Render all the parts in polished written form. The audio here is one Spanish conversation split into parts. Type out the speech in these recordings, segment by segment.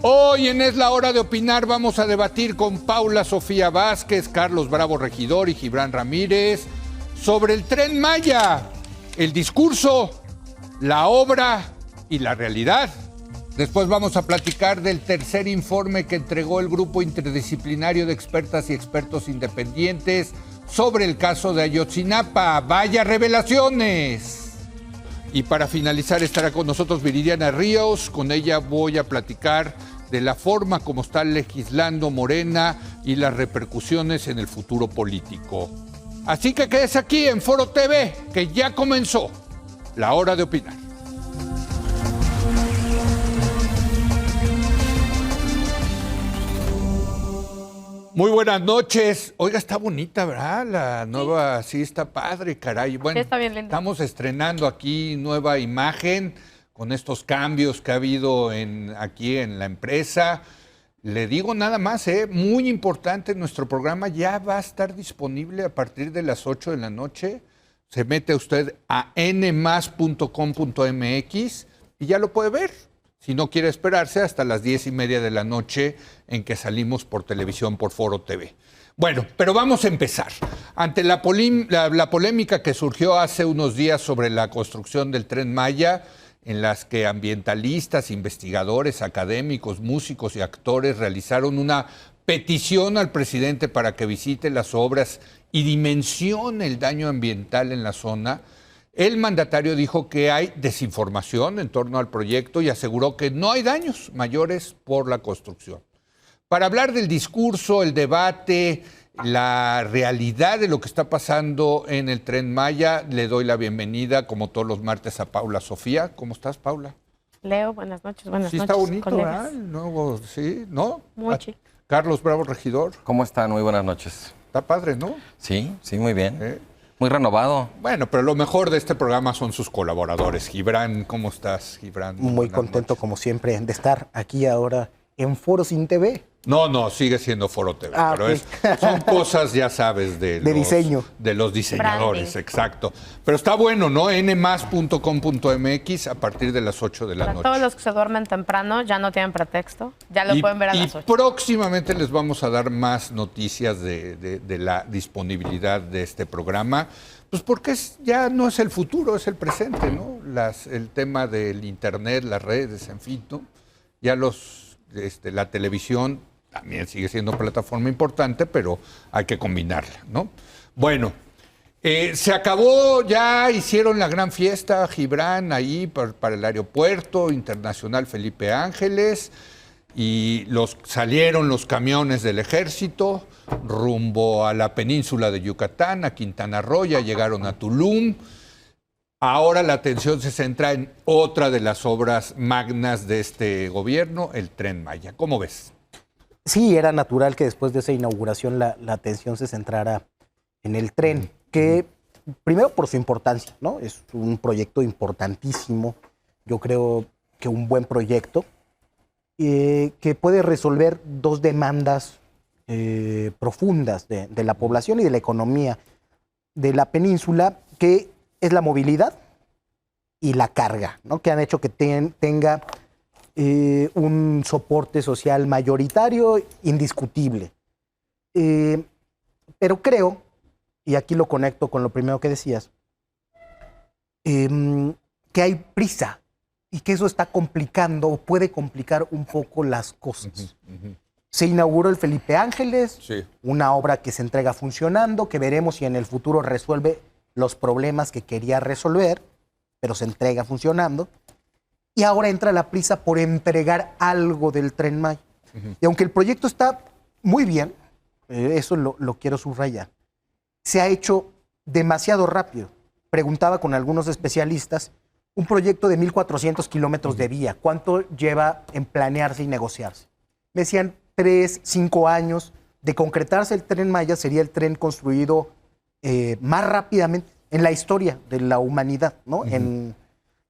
Hoy en Es la Hora de Opinar vamos a debatir con Paula Sofía Vázquez, Carlos Bravo Regidor y Gibran Ramírez sobre el Tren Maya, el discurso, la obra y la realidad. Después vamos a platicar del tercer informe que entregó el Grupo Interdisciplinario de Expertas y Expertos Independientes sobre el caso de Ayotzinapa. ¡Vaya revelaciones! Y para finalizar estará con nosotros Viridiana Ríos. Con ella voy a platicar de la forma como está legislando Morena y las repercusiones en el futuro político. Así que quédese aquí en Foro TV, que ya comenzó la hora de opinar. Muy buenas noches. Oiga, está bonita, ¿verdad? La nueva, sí está padre, caray. Bueno, sí, está bien linda. Estamos estrenando aquí nueva imagen con estos cambios que ha habido aquí en la empresa. Le digo nada más, muy importante, nuestro programa ya va a estar disponible a partir de las 8 de la noche. Se mete usted a nmas.com.mx y ya lo puede ver. Si no quiere esperarse hasta las 10:30 de la noche en que salimos por televisión por Foro TV. Bueno, pero vamos a empezar. Ante la polémica que surgió hace unos días sobre la construcción del Tren Maya, en las que ambientalistas, investigadores, académicos, músicos y actores realizaron una petición al presidente para que visite las obras y dimensione el daño ambiental en la zona, el mandatario dijo que hay desinformación en torno al proyecto y aseguró que no hay daños mayores por la construcción. Para hablar del discurso, el debate, la realidad de lo que está pasando en el Tren Maya, le doy la bienvenida, como todos los martes, a Paula Sofía. ¿Cómo estás, Paula? Leo, buenas noches. Sí, está bonito, ¿verdad? Nuevo, sí, ¿no? Muy chic. Carlos Bravo Regidor. ¿Cómo están? Muy buenas noches. Está padre, ¿no? Sí, muy bien. Muy renovado. Bueno, pero lo mejor de este programa son sus colaboradores. Gibran, ¿cómo estás, Gibran? Muy contento, como siempre, de estar aquí ahora en Foro Sin TV. No, sigue siendo Foro TV, pero okay. Son cosas, ya sabes, de diseño. De los diseñadores, Branding. exacto. Pero está bueno, ¿no? nmas.com.mx a partir de las 8 de la Para noche. todos los que se duermen temprano, ya no tienen pretexto. Ya lo pueden ver a las 8. Y próximamente les vamos a dar más noticias de la disponibilidad de este programa. Pues porque ya no es el futuro, es el presente, ¿no? El tema del internet, las redes, en fin, ¿no? Ya la televisión también sigue siendo plataforma importante, pero hay que combinarla, ¿no? Bueno, se acabó, ya hicieron la gran fiesta, Gibran, ahí para el Aeropuerto Internacional Felipe Ángeles, y salieron los camiones del ejército rumbo a la península de Yucatán, a Quintana Roo, ya llegaron a Tulum. Ahora la atención se centra en otra de las obras magnas de este gobierno, el Tren Maya. ¿Cómo ves? Sí, era natural que después de esa inauguración la atención se centrara en el tren, que primero por su importancia, ¿no? Es un proyecto importantísimo, yo creo que un buen proyecto, que puede resolver dos demandas profundas de la población y de la economía de la península, que es la movilidad y la carga, ¿no? Que han hecho que tenga un soporte social mayoritario indiscutible. Pero creo, y aquí lo conecto con lo primero que decías, que hay prisa y que eso está complicando o puede complicar un poco las cosas. Se inauguró el Felipe Ángeles, sí, una obra que se entrega funcionando, que veremos si en el futuro resuelve los problemas que quería resolver, pero se entrega funcionando. Y ahora entra la prisa por entregar algo del Tren Maya. Y aunque el proyecto está muy bien, eso lo quiero subrayar, se ha hecho demasiado rápido. Preguntaba con algunos especialistas, un proyecto de 1,400 kilómetros de vía, ¿cuánto lleva en planearse y negociarse? Me decían 3, 5 años. De concretarse el Tren Maya, sería el tren construido más rápidamente en la historia de la humanidad, ¿no?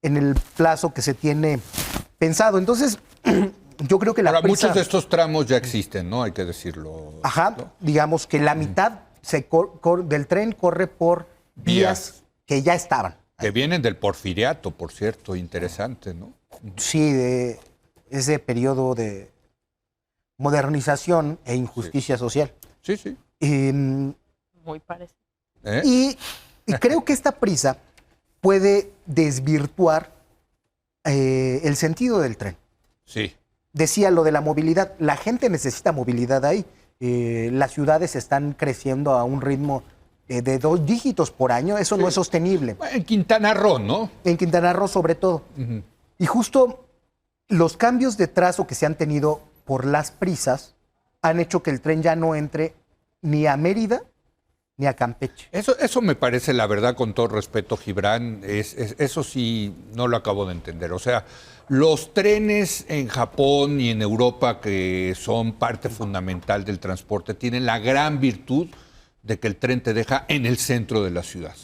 En el plazo que se tiene pensado. Entonces, yo creo que Ahora, muchos de estos tramos ya existen, ¿no? Hay que decirlo. Ajá, ¿no? Digamos que la mitad del tren corre por vías que ya estaban. Que vienen del Porfiriato, por cierto, interesante, ¿no? Sí, ese periodo de modernización e injusticia social. Sí, sí. Muy parecido. Y creo que esta prisa puede desvirtuar el sentido del tren. Sí. Decía lo de la movilidad. La gente necesita movilidad ahí. Las ciudades están creciendo a un ritmo de 2 dígitos por año. Eso no es sostenible. En Quintana Roo, ¿no? En Quintana Roo, sobre todo. Y justo los cambios de trazo que se han tenido por las prisas han hecho que el tren ya no entre ni a Mérida ni a Campeche. Eso me parece, la verdad, con todo respeto, Gibran, eso sí no lo acabo de entender. O sea, los trenes en Japón y en Europa, que son parte fundamental del transporte, tienen la gran virtud de que el tren te deja en el centro de la ciudad,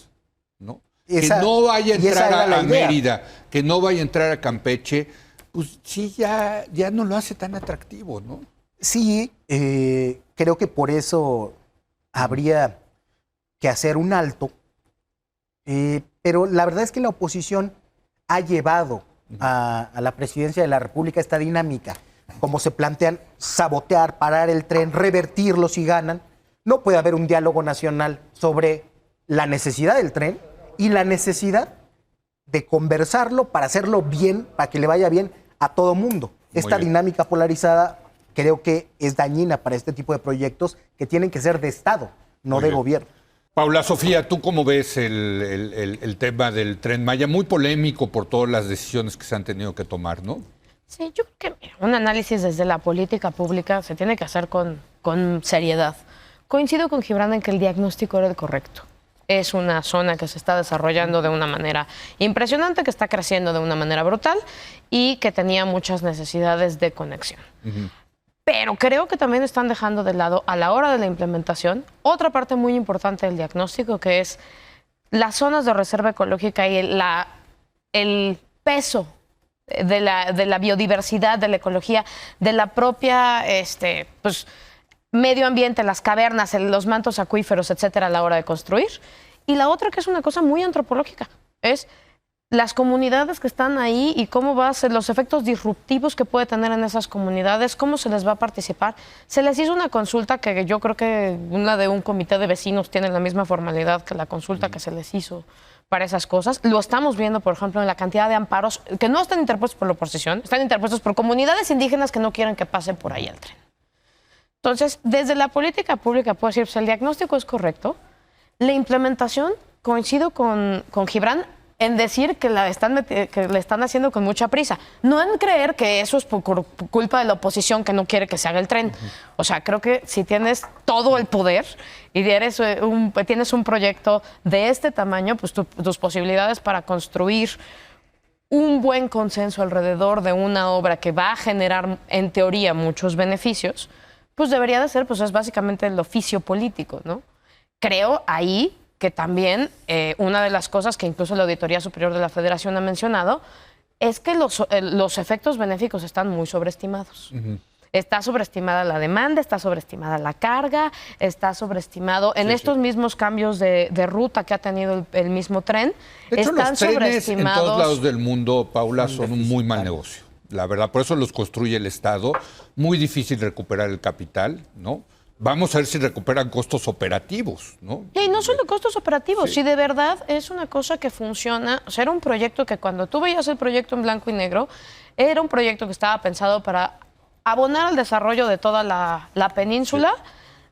¿no? Que no vaya a entrar a Mérida, que no vaya a entrar a Campeche, pues sí, ya no lo hace tan atractivo, ¿no? Sí, creo que por eso habría que hacer un alto, pero la verdad es que la oposición ha llevado a la presidencia de la República esta dinámica, como se plantean sabotear, parar el tren, revertirlo si ganan. No puede haber un diálogo nacional sobre la necesidad del tren y la necesidad de conversarlo para hacerlo bien, para que le vaya bien a todo mundo. Esta dinámica polarizada creo que es dañina para este tipo de proyectos que tienen que ser de Estado, no de gobierno. Paula Sofía, ¿tú cómo ves el tema del Tren Maya? Muy polémico por todas las decisiones que se han tenido que tomar, ¿no? Sí, yo creo que un análisis desde la política pública se tiene que hacer con seriedad. Coincido con Gibran en que el diagnóstico era el correcto. Es una zona que se está desarrollando de una manera impresionante, que está creciendo de una manera brutal y que tenía muchas necesidades de conexión. Pero creo que también están dejando de lado, a la hora de la implementación, otra parte muy importante del diagnóstico, que es las zonas de reserva ecológica y el peso de la biodiversidad, de la ecología, de la propia medio ambiente, las cavernas, los mantos acuíferos, etcétera, a la hora de construir. Y la otra, que es una cosa muy antropológica, es las comunidades que están ahí y cómo va a ser los efectos disruptivos que puede tener en esas comunidades, cómo se les va a participar. Se les hizo una consulta que yo creo que una de un comité de vecinos tiene la misma formalidad que la consulta que se les hizo para esas cosas. Lo estamos viendo, por ejemplo, en la cantidad de amparos que no están interpuestos por la oposición, están interpuestos por comunidades indígenas que no quieren que pase por ahí el tren. Entonces, desde la política pública puedo decir, pues el diagnóstico es correcto. La implementación, coincido con Gibran, en decir que le están haciendo con mucha prisa. No en creer que eso es por culpa de la oposición que no quiere que se haga el tren. O sea, creo que si tienes todo el poder y tienes un proyecto de este tamaño, pues tus posibilidades para construir un buen consenso alrededor de una obra que va a generar, en teoría, muchos beneficios, pues debería de ser, pues es básicamente el oficio político, ¿no? Creo ahí que también una de las cosas que incluso la Auditoría Superior de la Federación ha mencionado es que los efectos benéficos están muy sobreestimados. Está sobreestimada la demanda, está sobreestimada la carga, está sobreestimado en estos mismos cambios de ruta que ha tenido el mismo tren. De hecho, están los trenes en sobreestimados. todos lados del mundo, Paula, son un muy mal negocio. La verdad, por eso los construye el Estado. Muy difícil recuperar el capital, ¿no? Vamos a ver si recuperan costos operativos, ¿no? Y no solo costos operativos, si de verdad es una cosa que funciona. O sea, era un proyecto que cuando tú veías el proyecto en blanco y negro, era un proyecto que estaba pensado para abonar al desarrollo de toda la península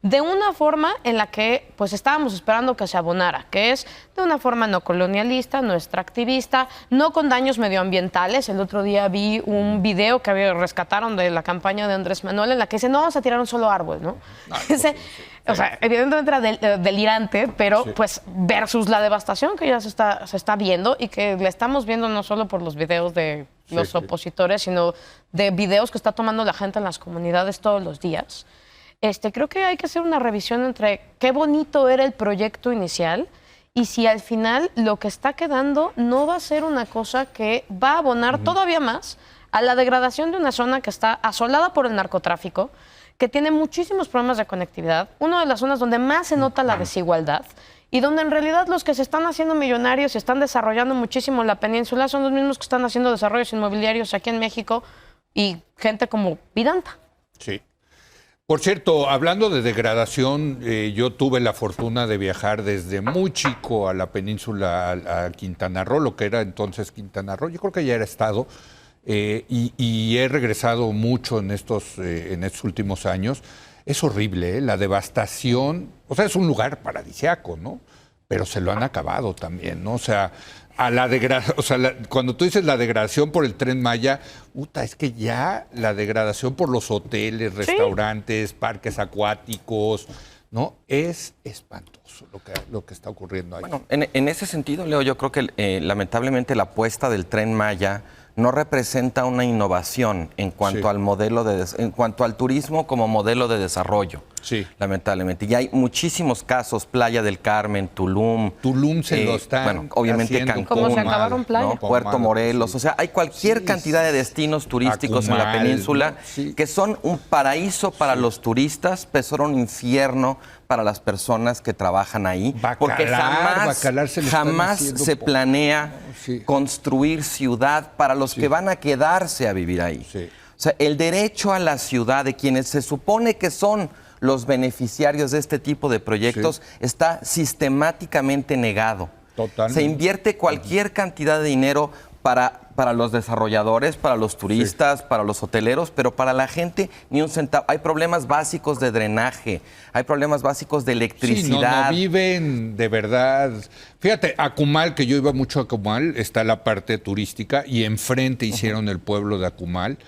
de una forma en la que pues estábamos esperando que se abonara, que es de una forma no colonialista, no extractivista, no con daños medioambientales. El otro día vi un video que rescataron de la campaña de Andrés Manuel en la que dice, no vamos a tirar un solo árbol, ¿no? O sea, evidentemente era delirante, pero pues versus la devastación que ya se está viendo y que la estamos viendo no solo por los videos de los opositores, sino de videos que está tomando la gente en las comunidades todos los días. Creo que hay que hacer una revisión entre qué bonito era el proyecto inicial y si al final lo que está quedando no va a ser una cosa que va a abonar todavía más a la degradación de una zona que está asolada por el narcotráfico, que tiene muchísimos problemas de conectividad, una de las zonas donde más se nota la desigualdad y donde en realidad los que se están haciendo millonarios y están desarrollando muchísimo la península son los mismos que están haciendo desarrollos inmobiliarios aquí en México y gente como Vidanta. Sí. Por cierto, hablando de degradación, yo tuve la fortuna de viajar desde muy chico a la península, a Quintana Roo, lo que era entonces Quintana Roo. Yo creo que ya era estado, y he regresado mucho en estos últimos años. Es horrible, la devastación. O sea, es un lugar paradisíaco, ¿no? Pero se lo han acabado también, ¿no? O sea, cuando tú dices la degradación por el Tren Maya, es que ya la degradación por los hoteles, restaurantes, parques acuáticos, ¿no? Es espantoso lo que está ocurriendo ahí. Bueno, en ese sentido, Leo, yo creo que lamentablemente la apuesta del Tren Maya no representa una innovación en cuanto al modelo en cuanto al turismo como modelo de desarrollo. Sí. Lamentablemente. Y hay muchísimos casos, Playa del Carmen, Tulum. Tulum se lo están bueno, obviamente haciendo. Cancún. ¿Cómo se acabaron playas? ¿no? Puerto Morelos. O sea, hay cualquier cantidad de destinos turísticos en la península que son un paraíso para los turistas, pero son un infierno para las personas que trabajan ahí. Porque jamás se planea construir ciudad para los que van a quedarse a vivir ahí. Sí. O sea, el derecho a la ciudad de quienes se supone que son los beneficiarios de este tipo de proyectos está sistemáticamente negado. Totalmente. Se invierte cualquier cantidad de dinero para los desarrolladores, para los turistas, para los hoteleros, pero para la gente ni un centavo. Hay problemas básicos de drenaje, hay problemas básicos de electricidad. No viven de verdad. Fíjate, Akumal, que yo iba mucho a Akumal, está la parte turística y enfrente hicieron el pueblo de Akumal.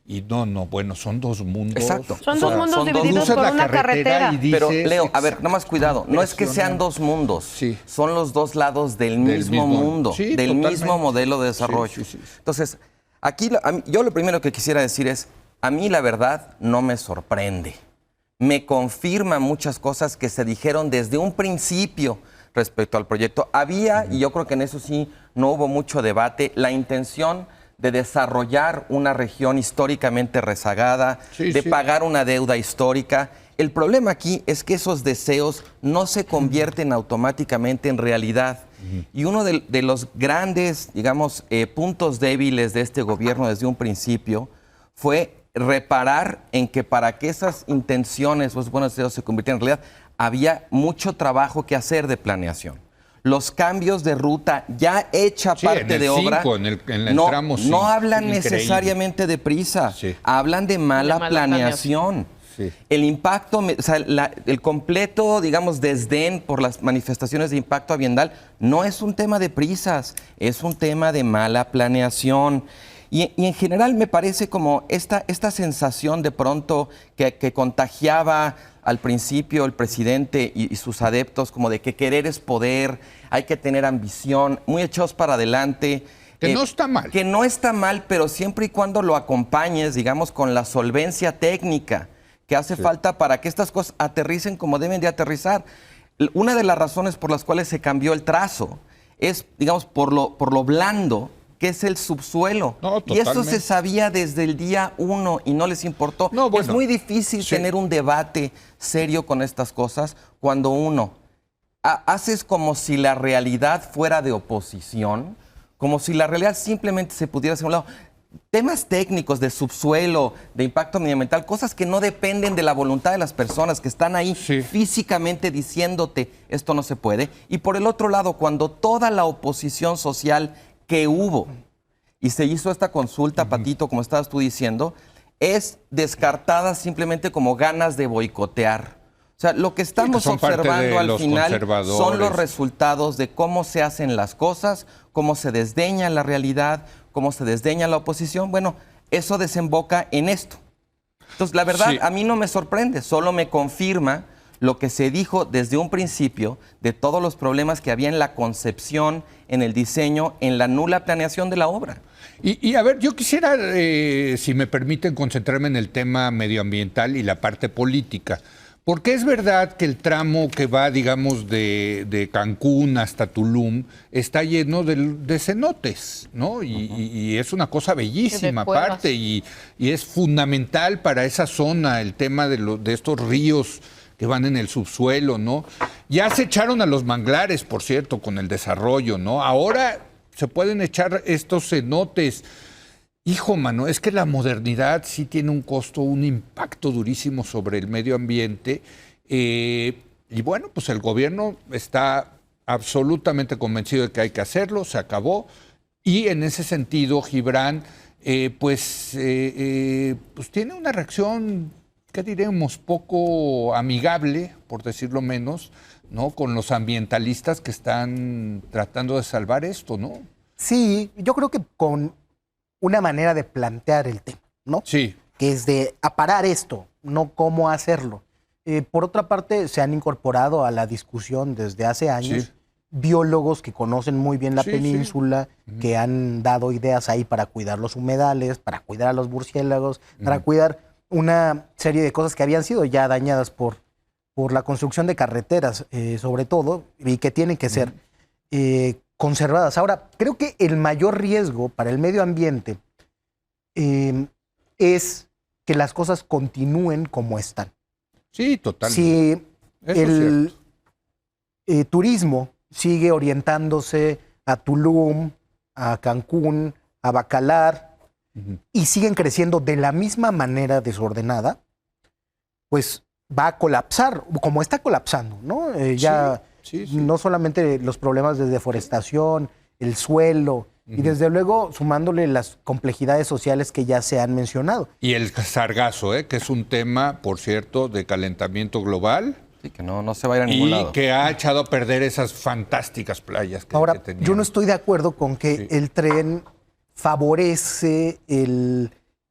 Y bueno, son dos mundos. Exacto. Son dos mundos divididos por una carretera. Pero, Leo, a ver, nada más cuidado. No es que sean dos mundos. Sí. Son los dos lados del mismo mundo, del mismo modelo de desarrollo. Sí. Entonces, aquí yo lo primero que quisiera decir es, a mí la verdad no me sorprende. Me confirma muchas cosas que se dijeron desde un principio respecto al proyecto. Había, y yo creo que en eso sí no hubo mucho debate, la intención de desarrollar una región históricamente rezagada, pagar una deuda histórica. El problema aquí es que esos deseos no se convierten automáticamente en realidad. Y uno de los grandes, digamos, puntos débiles de este gobierno desde un principio fue reparar en que para que esas intenciones, esos buenos deseos se convirtieran en realidad, había mucho trabajo que hacer de planeación. Los cambios de ruta ya hecha parte de obra no hablan necesariamente de prisa, hablan de mala planeación. Sí. El impacto, o sea, el completo, digamos, desdén por las manifestaciones de impacto ambiental no es un tema de prisas, es un tema de mala planeación. Y en general me parece como esta sensación de pronto que contagiaba al principio el presidente y sus adeptos, como de que querer es poder, hay que tener ambición, muy echados para adelante. Que no está mal. Que no está mal, pero siempre y cuando lo acompañes, digamos, con la solvencia técnica que hace falta para que estas cosas aterricen como deben de aterrizar. Una de las razones por las cuales se cambió el trazo es, digamos, por lo blando, que es el subsuelo. Y eso se sabía desde el día 1 y no les importó. Es muy difícil tener un debate serio con estas cosas cuando uno haces como si la realidad fuera de oposición, como si la realidad simplemente se pudiera hacer a un lado. Temas técnicos de subsuelo, de impacto medioambiental, cosas que no dependen de la voluntad de las personas que están ahí físicamente diciéndote esto no se puede. Y por el otro lado, cuando toda la oposición social que hubo y se hizo esta consulta, Patito, como estabas tú diciendo, es descartada simplemente como ganas de boicotear. O sea, lo que estamos observando al final son los resultados de cómo se hacen las cosas, cómo se desdeña la realidad, cómo se desdeña la oposición. Bueno, eso desemboca en esto. Entonces, la verdad, a mí no me sorprende, solo me confirma lo que se dijo desde un principio de todos los problemas que había en la concepción, en el diseño, en la nula planeación de la obra. Y a ver, yo quisiera, si me permiten, concentrarme en el tema medioambiental y la parte política. Porque es verdad que el tramo que va, digamos, de Cancún hasta Tulum está lleno de cenotes, ¿no? Y es una cosa bellísima aparte y es fundamental para esa zona el tema de estos ríos que van en el subsuelo, ¿no? Ya se echaron a los manglares, por cierto, con el desarrollo, ¿no? Ahora se pueden echar estos cenotes. Hijo, mano, es que la modernidad sí tiene un costo, un impacto durísimo sobre el medio ambiente. Y bueno, pues el gobierno está absolutamente convencido de que hay que hacerlo, se acabó. Y en ese sentido, Gibran, pues tiene una reacción, ¿qué diremos? Poco amigable, por decirlo menos, ¿no? Con los ambientalistas que están tratando de salvar esto, ¿no? Sí, yo creo que con una manera de plantear el tema, ¿no? Sí. Que es de aparar esto, no cómo hacerlo. Por otra parte, se han incorporado a la discusión desde hace años Sí. biólogos que conocen muy bien la Sí, península, que han dado ideas ahí para cuidar los humedales, para cuidar a los murciélagos, para cuidar una serie de cosas que habían sido ya dañadas por la construcción de carreteras, sobre todo, y que tienen que ser conservadas. Ahora, creo que el mayor riesgo para el medio ambiente es que las cosas continúen como están. Sí, totalmente. Si Eso es el turismo sigue orientándose a Tulum, a Cancún, a Bacalar, y siguen creciendo de la misma manera desordenada, pues va a colapsar, como está colapsando, ¿no? Sí. No solamente los problemas de deforestación, el suelo, y desde luego sumándole las complejidades sociales que ya se han mencionado. Y el sargazo, que es un tema, por cierto, de calentamiento global. Sí, que no se va a ir a ningún Y lado. que ha echado a perder esas fantásticas playas que Ahora, teníamos. yo no estoy de acuerdo con que Sí. el tren favorece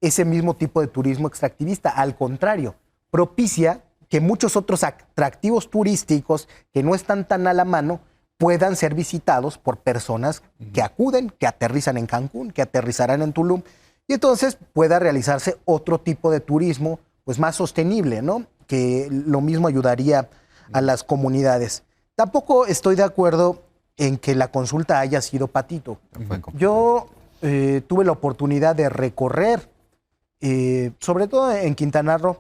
ese mismo tipo de turismo extractivista. Al contrario, propicia que muchos otros atractivos turísticos que no están tan a la mano puedan ser visitados por personas que acuden, que aterrizan en Cancún, que aterrizarán en Tulum, y entonces pueda realizarse otro tipo de turismo pues más sostenible, ¿no? Que lo mismo ayudaría a las comunidades. Tampoco estoy de acuerdo en que la consulta haya sido patito. Yo tuve la oportunidad de recorrer, sobre todo en Quintana Roo,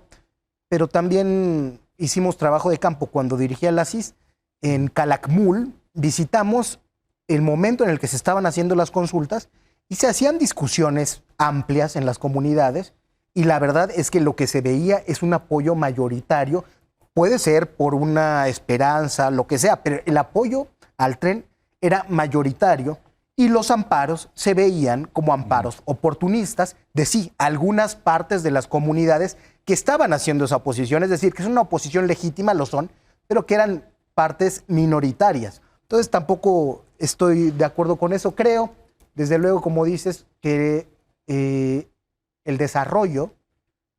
pero también hicimos trabajo de campo cuando dirigía la CIS. En Calakmul visitamos el momento en el que se estaban haciendo las consultas y se hacían discusiones amplias en las comunidades, y la verdad es que lo que se veía es un apoyo mayoritario. Puede ser por una esperanza, lo que sea, pero el apoyo al tren era mayoritario, y los amparos se veían como amparos oportunistas de sí, algunas partes de las comunidades que estaban haciendo esa oposición, es decir, que es una oposición legítima, lo son, pero que eran partes minoritarias. Entonces tampoco estoy de acuerdo con eso. Creo, desde luego, como dices, que el desarrollo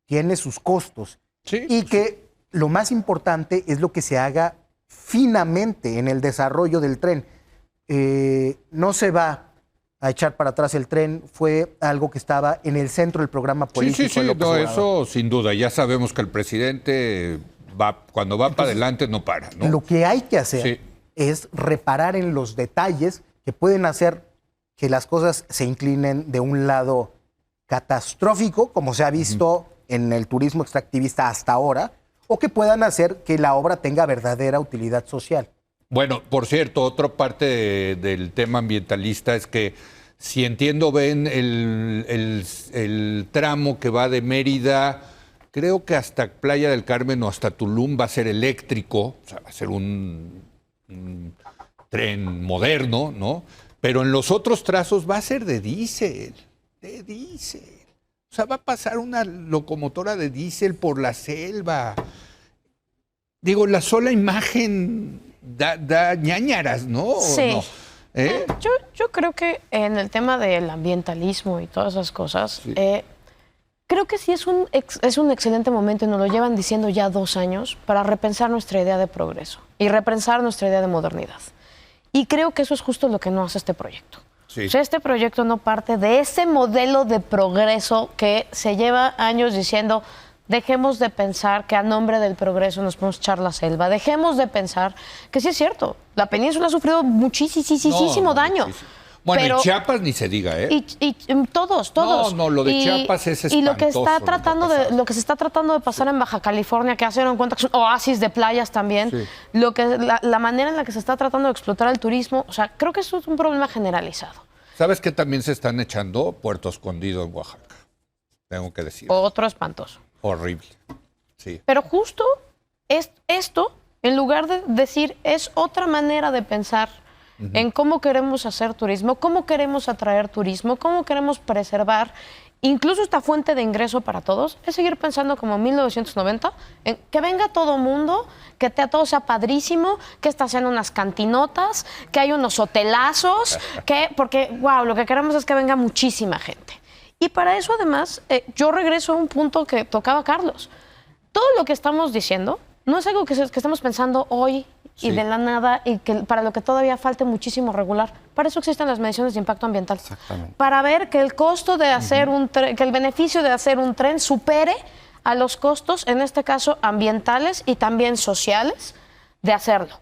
tiene sus costos, Sí, y que lo más importante es lo que se haga finamente en el desarrollo del tren. No se va a echar para atrás el tren, fue algo que estaba en el centro del programa político. sí, de López no, Obrador. eso sin duda. Ya sabemos que el presidente cuando va para adelante no para, ¿no? Lo que hay que hacer Sí. es reparar en los detalles que pueden hacer que las cosas se inclinen de un lado catastrófico, como se ha visto en el turismo extractivista hasta ahora, o que puedan hacer que la obra tenga verdadera utilidad social. Bueno, por cierto, otra parte del tema ambientalista es que, si entiendo bien, el tramo que va de Mérida, creo que hasta Playa del Carmen o hasta Tulum va a ser eléctrico, o sea, va a ser un tren moderno, ¿no? Pero en los otros trazos va a ser de diésel, de diésel. O sea, va a pasar una locomotora de diésel por la selva. Digo, la sola imagen da ñáñaras, ¿no? ¿O Sí. no? Yo creo que en el tema del ambientalismo y todas esas cosas, creo que sí es un excelente momento, y nos lo llevan diciendo ya 2 años, para repensar nuestra idea de progreso y repensar nuestra idea de modernidad. Y creo que eso es justo lo que no hace este proyecto. Sí. O sea, este proyecto no parte de ese modelo de progreso que se lleva años diciendo: dejemos de pensar que a nombre del progreso nos podemos echar la selva. Dejemos de pensar que sí es cierto, la península ha sufrido muchísimo daño. Muchísimo. Bueno, pero, y Chiapas ni se diga, ¿eh? y todos. No, lo de Chiapas es Y lo que espantoso, se está tratando de pasar en Baja California, que ya se dieron cuenta que es un oasis de playas también, Sí. la manera en la que se está tratando de explotar el turismo, o sea, creo que eso es un problema generalizado. ¿Sabes qué también se están echando? Puerto Escondido en Oaxaca. Tengo que decir. Otro espantoso. Horrible. Sí. Pero justo esto, en lugar de decir, es otra manera de pensar en cómo queremos hacer turismo, cómo queremos atraer turismo, cómo queremos preservar incluso esta fuente de ingreso para todos, es seguir pensando como en 1990, en que venga todo mundo, que todo sea padrísimo, que estas sean unas cantinotas, que hay unos hotelazos, porque, wow, lo que queremos es que venga muchísima gente. Y para eso, además, yo regreso a un punto que tocaba Carlos. Todo lo que estamos diciendo no es algo que estamos pensando hoy y de la nada y que para lo que todavía falte muchísimo regular. Para eso existen las mediciones de impacto ambiental. Exactamente. Para ver que el costo de hacer un tren, que el beneficio de hacer un tren supere a los costos, en este caso ambientales y también sociales, de hacerlo.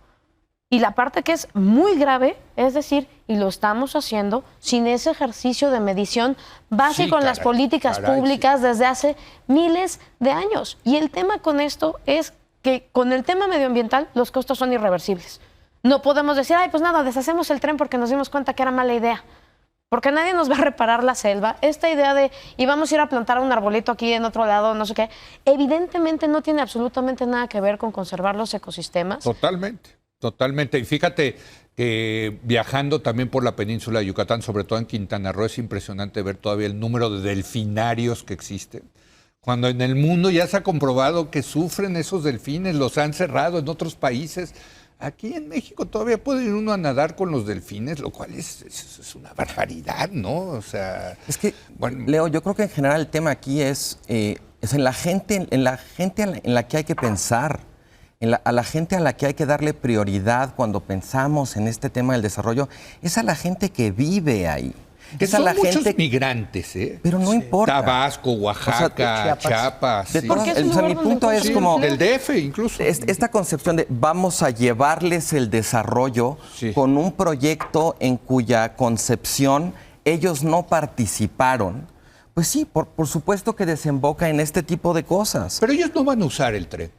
Y la parte que es muy grave, es decir, y lo estamos haciendo sin ese ejercicio de medición básico en las políticas públicas desde hace miles de años. Y el tema con esto es que con el tema medioambiental los costos son irreversibles. No podemos decir, ay, pues nada, deshacemos el tren porque nos dimos cuenta que era mala idea. Porque nadie nos va a reparar la selva. Esta idea de, y vamos a ir a plantar un arbolito aquí en otro lado, no sé qué, evidentemente no tiene absolutamente nada que ver con conservar los ecosistemas. Totalmente. Totalmente. Y fíjate que viajando también por la península de Yucatán, sobre todo en Quintana Roo, es impresionante ver todavía el número de delfinarios que existen. Cuando en el mundo ya se ha comprobado que sufren esos delfines, los han cerrado en otros países. Aquí en México todavía puede ir uno a nadar con los delfines, lo cual es una barbaridad, ¿no? O sea, es que, bueno, Leo, yo creo que en general el tema aquí es en la gente en la que hay que pensar. A la gente a la que hay que darle prioridad cuando pensamos en este tema del desarrollo, es a la gente que vive ahí. que Es a son la muchos gente, migrantes, ¿eh? pero no importa. Tabasco, Oaxaca, Chiapas. De sí. todas- Porque es un o sea, lugar mi donde punto es encuentran como Del DF incluso. esta concepción de vamos a llevarles el desarrollo Sí. con un proyecto en cuya concepción ellos no participaron. Pues sí, por supuesto que desemboca en este tipo de cosas. Pero ellos no van a usar el tren.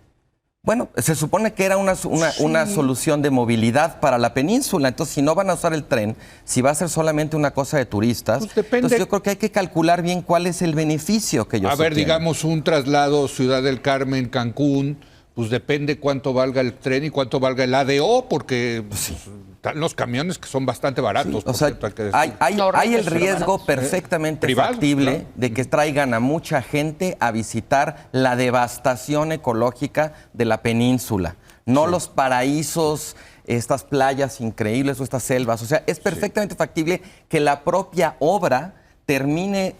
Bueno, se supone que era una solución de movilidad para la península. Entonces, si no van a usar el tren, si va a ser solamente una cosa de turistas, Pues depende. entonces yo creo que hay que calcular bien cuál es el beneficio que ellos A ver, obtienen. digamos un traslado Ciudad del Carmen, Cancún, pues depende cuánto valga el tren y cuánto valga el ADO, porque pues, están los camiones que son bastante baratos. O por sea, cierto, hay que decir. hay el riesgo perfectamente Privado, factible claro. de que traigan a mucha gente a visitar la devastación ecológica de la península, no los paraísos, estas playas increíbles o estas selvas. O sea, es perfectamente factible que la propia obra termine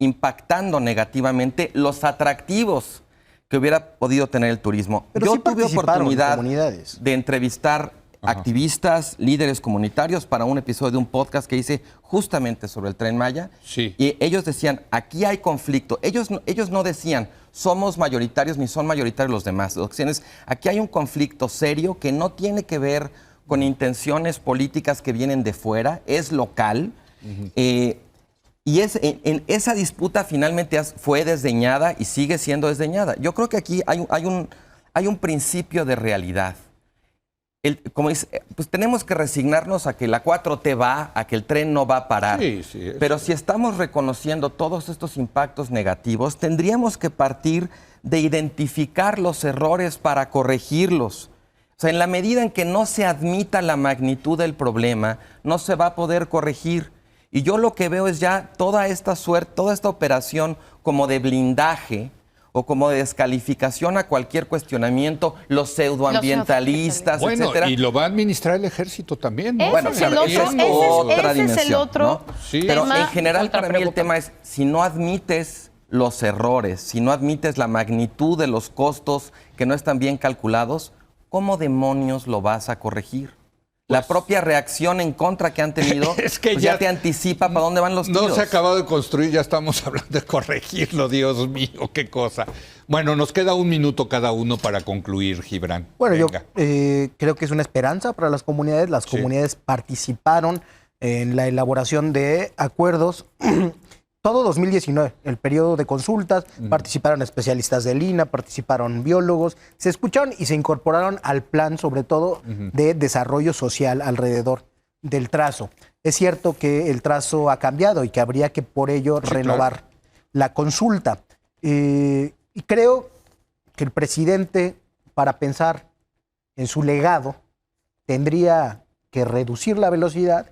impactando negativamente los atractivos que hubiera podido tener el turismo. Pero Yo sí tuve participaron oportunidad comunidades. de entrevistar activistas, líderes comunitarios para un episodio de un podcast que hice justamente sobre el Tren Maya. Sí. Y ellos decían, aquí hay conflicto. Ellos no decían, somos mayoritarios ni son mayoritarios los demás. Lo que decían es, aquí hay un conflicto serio que no tiene que ver con intenciones políticas que vienen de fuera, es local. Y en esa disputa finalmente fue desdeñada y sigue siendo desdeñada. Yo creo que aquí hay un principio de realidad. Como dice, pues tenemos que resignarnos a que la 4T va, a que el tren no va a parar. Sí, sí, eso. Pero si estamos reconociendo todos estos impactos negativos, tendríamos que partir de identificar los errores para corregirlos. O sea, en la medida en que no se admita la magnitud del problema, no se va a poder corregir. Y yo lo que veo es ya toda esta operación como de blindaje o como de descalificación a cualquier cuestionamiento, los pseudoambientalistas, Bueno, etcétera. y lo va a administrar el ejército también, ¿no? Bueno, Ese claro, es el esa otro- es otra ese es el dimensión, otro ¿no? Sí. Pero tema en general ultra para mí el preocupante. tema es, si no admites los errores, si no admites la magnitud de los costos que no están bien calculados, ¿cómo demonios lo vas a corregir? La propia reacción en contra que han tenido Es que pues ya- ya te anticipa para dónde van los tiros. No se ha acabado de construir, ya estamos hablando de corregirlo, Dios mío, qué cosa. Bueno, nos queda un minuto cada uno para concluir, Gibran. Bueno, Venga. yo creo que es una esperanza para las comunidades. Las comunidades participaron en la elaboración de acuerdos. Todo 2019, el periodo de consultas, participaron especialistas del INAH, participaron biólogos, se escucharon y se incorporaron al plan, sobre todo, de desarrollo social alrededor del trazo. Es cierto que el trazo ha cambiado y que habría que por ello Sí, renovar la consulta. Y creo que el presidente, para pensar en su legado, tendría que reducir la velocidad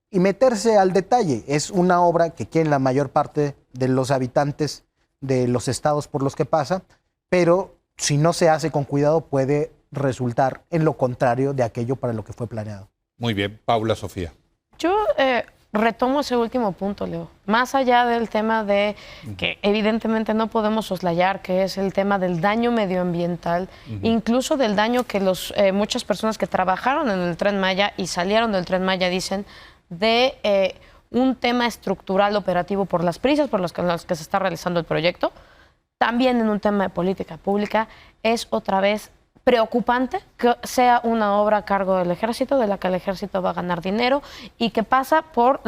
y meterse al detalle. Es una obra que quieren la mayor parte de los habitantes de los estados por los que pasa, pero si no se hace con cuidado puede resultar en lo contrario de aquello para lo que fue planeado. Muy bien, Paula Sofía. Yo retomo ese último punto, Leo. Más allá del tema de que evidentemente no podemos soslayar, que es el tema del daño medioambiental, incluso del daño que muchas personas que trabajaron en el Tren Maya y salieron del Tren Maya dicen de un tema estructural operativo por las prisas por las que se está realizando el proyecto. También en un tema de política pública es otra vez preocupante que sea una obra a cargo del ejército, de la que el ejército va a ganar dinero y que pasa por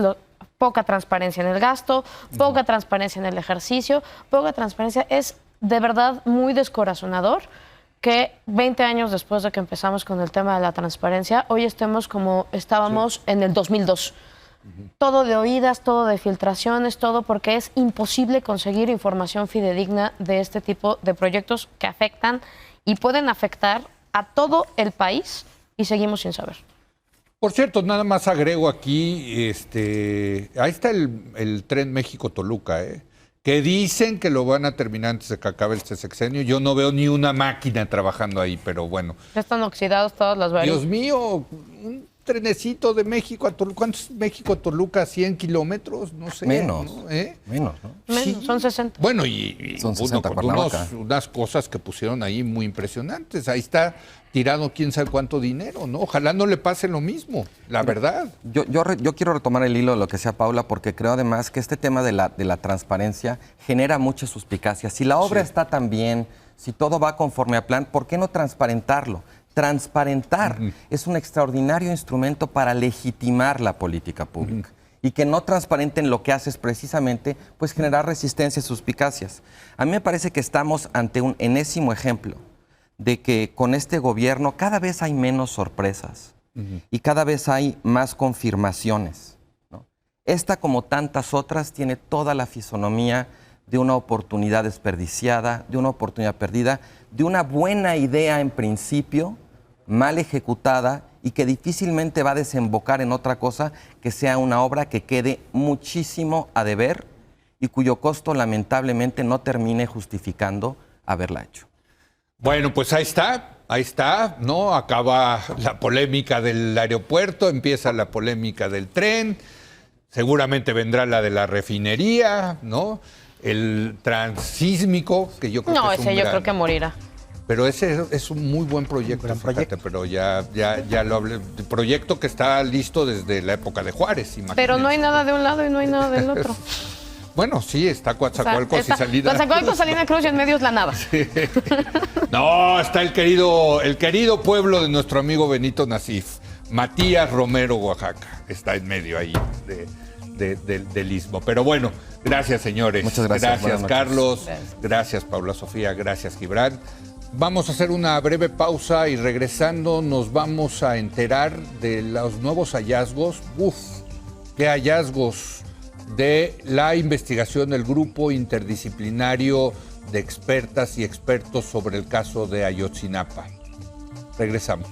poca transparencia en el gasto, poca transparencia en el ejercicio, poca transparencia. Es de verdad muy descorazonador que 20 años después de que empezamos con el tema de la transparencia, hoy estemos como estábamos en el 2002. Todo de oídas, todo de filtraciones, todo porque es imposible conseguir información fidedigna de este tipo de proyectos que afectan y pueden afectar a todo el país y seguimos sin saber. Por cierto, nada más agrego aquí, ahí está el tren México-Toluca, que dicen que lo van a terminar antes de que acabe este sexenio. Yo no veo ni una máquina trabajando ahí, pero bueno. Ya están oxidados todas las varillas. Dios mío, un trenecito de México a Toluca. ¿Cuánto es México a Toluca? ¿100 kilómetros? No sé. Menos. ¿no? Menos, ¿no? Menos, Sí. son 60. Bueno, y Son 60 con Cuernavaca. unas cosas que pusieron ahí muy impresionantes. Ahí está tirado quién sabe cuánto dinero, ¿no? Ojalá no le pase lo mismo, la verdad. Yo quiero retomar el hilo de lo que decía Paula, porque creo además que este tema de la transparencia genera muchas suspicacias. Si la obra está tan bien, si todo va conforme a plan, ¿por qué no transparentarlo? Transparentar es un extraordinario instrumento para legitimar la política pública. Y que no transparenten lo que hace es precisamente pues, generar resistencia y suspicacias. A mí me parece que estamos ante un enésimo ejemplo de que con este gobierno cada vez hay menos sorpresas y cada vez hay más confirmaciones, ¿no? Esta, como tantas otras, tiene toda la fisonomía de una oportunidad desperdiciada, de una oportunidad perdida, de una buena idea en principio, mal ejecutada y que difícilmente va a desembocar en otra cosa que sea una obra que quede muchísimo a deber y cuyo costo lamentablemente no termine justificando haberla hecho. Bueno, pues ahí está, ¿no? Acaba la polémica del aeropuerto, empieza la polémica del tren, seguramente vendrá la de la refinería, ¿no? El transísmico, que yo creo No, que es ese yo creo que morirá. Pero ese es un muy buen proyecto, Gran fíjate, proyecto. pero ya lo hablé. El proyecto que está listo desde la época de Juárez, imagínense. Pero no hay nada de un lado y no hay nada del otro. Bueno, sí, está Coatzacoalcos y Salina. Coatzacoalcos, Salina Cruz y en medio es la nada. No, está el querido pueblo de nuestro amigo Benito Nasif, Matías Romero, Oaxaca. Está en medio ahí del istmo. Pero bueno, gracias, señores. Muchas gracias. Gracias, Buenas noches. Carlos. Gracias, Paula Sofía. Gracias, Gibran. Vamos a hacer una breve pausa y regresando nos vamos a enterar de los nuevos hallazgos. ¡Qué hallazgos! De la investigación del grupo interdisciplinario de expertas y expertos sobre el caso de Ayotzinapa. Regresamos.